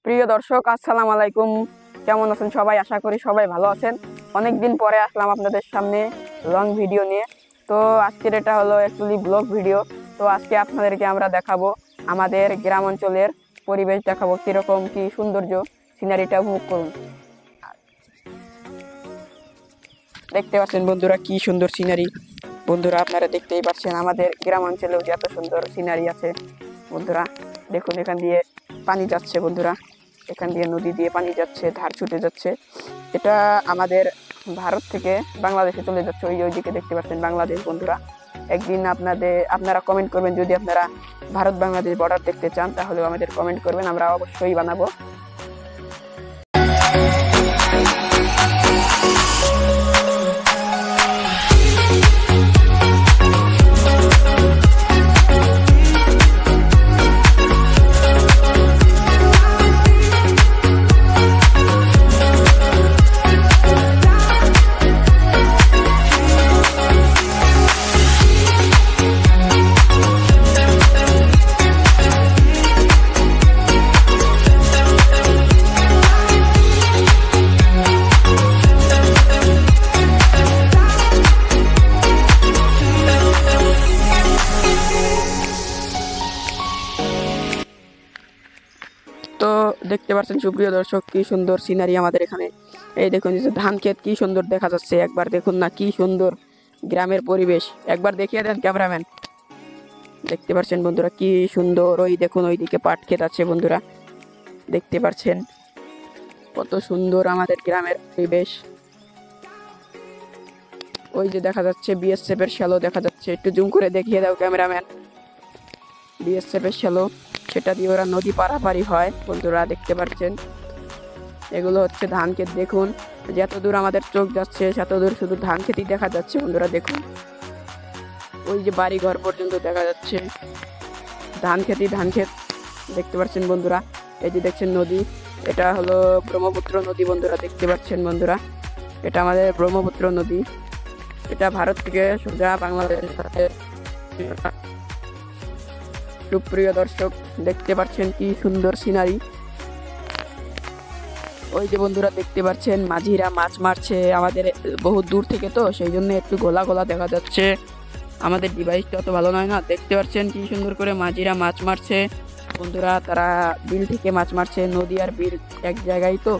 প্রিয় দর্শক, আসসালামু আলাইকুম। কেমন আছেন সবাই? আশা করি সবাই ভালো আছেন। অনেকদিন পরে আসলাম আপনাদের সামনে লং ভিডিও নিয়ে। তো আজকের এটা হলো অ্যাকচুয়ালি ব্লগ ভিডিও। তো আজকে আপনাদেরকে আমরা দেখাবো আমাদের গ্রাম অঞ্চলের পরিবেশ, দেখাবো কিরকম কি সৌন্দর্য, সিনারিটা উপভোগ করুন। দেখতে পাচ্ছেন বন্ধুরা কি সুন্দর সিনারি। বন্ধুরা আপনারা দেখতেই পাচ্ছেন আমাদের গ্রাম অঞ্চলেও যে এত সুন্দর সিনারি আছে। বন্ধুরা দেখুন, এখান দিয়ে পানি যাচ্ছে। বন্ধুরা এখান দিয়ে নদী দিয়ে পানি যাচ্ছে, ধার ছুটে যাচ্ছে। এটা আমাদের ভারত থেকে বাংলাদেশে চলে যাচ্ছে। ওইদিকে দেখতে পাচ্ছেন বাংলাদেশ। বন্ধুরা একদিন আপনারা কমেন্ট করবেন, যদি আপনারা ভারত বাংলাদেশ বর্ডার দেখতে চান তাহলেও আমাদের কমেন্ট করবেন, আমরা অবশ্যই বানাবো। তো দেখতে পাচ্ছেন সুপ্রিয় দর্শক, কি সুন্দর সিনারি আমাদের এখানে। এই দেখুন ধান ক্ষেত কি সুন্দর দেখা যাচ্ছে। একবার দেখুন না, কি সুন্দর গ্রামের পরিবেশ। একবার দেখিয়ে দেন ক্যামেরাম্যান। দেখতে পাচ্ছেন বন্ধুরা কি সুন্দর। ওই দেখুন ওইদিকে পাট ক্ষেত আছে। বন্ধুরা দেখতে পাচ্ছেন কত সুন্দর আমাদের গ্রামের পরিবেশ। ওই যে দেখা যাচ্ছে বিএসএফ এর শ্যালো দেখা যাচ্ছে। একটু জুম করে দেখিয়ে দাও ক্যামেরাম্যান। বিএসএফ এর শ্যালো, সেটা দিয়ে ওরা নদী পারাপারি হয়। বন্ধুরা দেখতে পাচ্ছেন এগুলো হচ্ছে ধান ক্ষেত। দেখুন যত দূর আমাদের চোখ যাচ্ছে তত দূর শুধু ধান ক্ষেতই দেখা যাচ্ছে। বন্ধুরা দেখুন ওই যে বাড়ি ঘর পর্যন্ত দেখা যাচ্ছে, ধান ক্ষেতই ধান ক্ষেত। দেখতে পাচ্ছেন বন্ধুরা, এই যে দেখছেন নদী, এটা হলো ব্রহ্মপুত্র নদী। বন্ধুরা দেখতে পাচ্ছেন বন্ধুরা, এটা আমাদের ব্রহ্মপুত্র নদী। এটা ভারত থেকে সোজা বাংলাদেশের সাথে। সুপ্রিয় দর্শক দেখতে পাচ্ছেন কি সুন্দর সিনারি। ওই যে বন্ধুরা দেখতে পাচ্ছেন মাঝিরা মাছ মারছে। আমাদের বহু দূর থেকে তো সেই জন্য একটু গোলা গোলা দেখা যাচ্ছে। আমাদের ডিভাইসটা অত ভালো নয় না। দেখতে পাচ্ছেন কি সুন্দর করে মাঝিরা মাছ মারছে। বন্ধুরা তারা বিল থেকে মাছ মারছে। নদী আর বিল এক জায়গায় তো।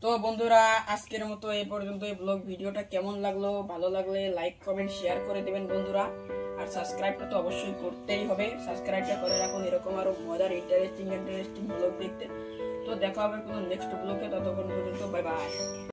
তো বন্ধুরা আজকের মতো এই পর্যন্ত। এই ব্লগ ভিডিওটা কেমন লাগলো, ভালো লাগলে লাইক কমেন্ট শেয়ার করে দেবেন বন্ধুরা। আর সাবস্ক্রাইবটা তো অবশ্যই করতেই হবে। সাবস্ক্রাইবটা করে রাখুন এরকম আরো মজার ইন্টারেস্টিং ব্লগ দেখতে। তো দেখা হবে কোনো নেক্সট ব্লগে। ততক্ষণ পর্যন্ত বাই বাই।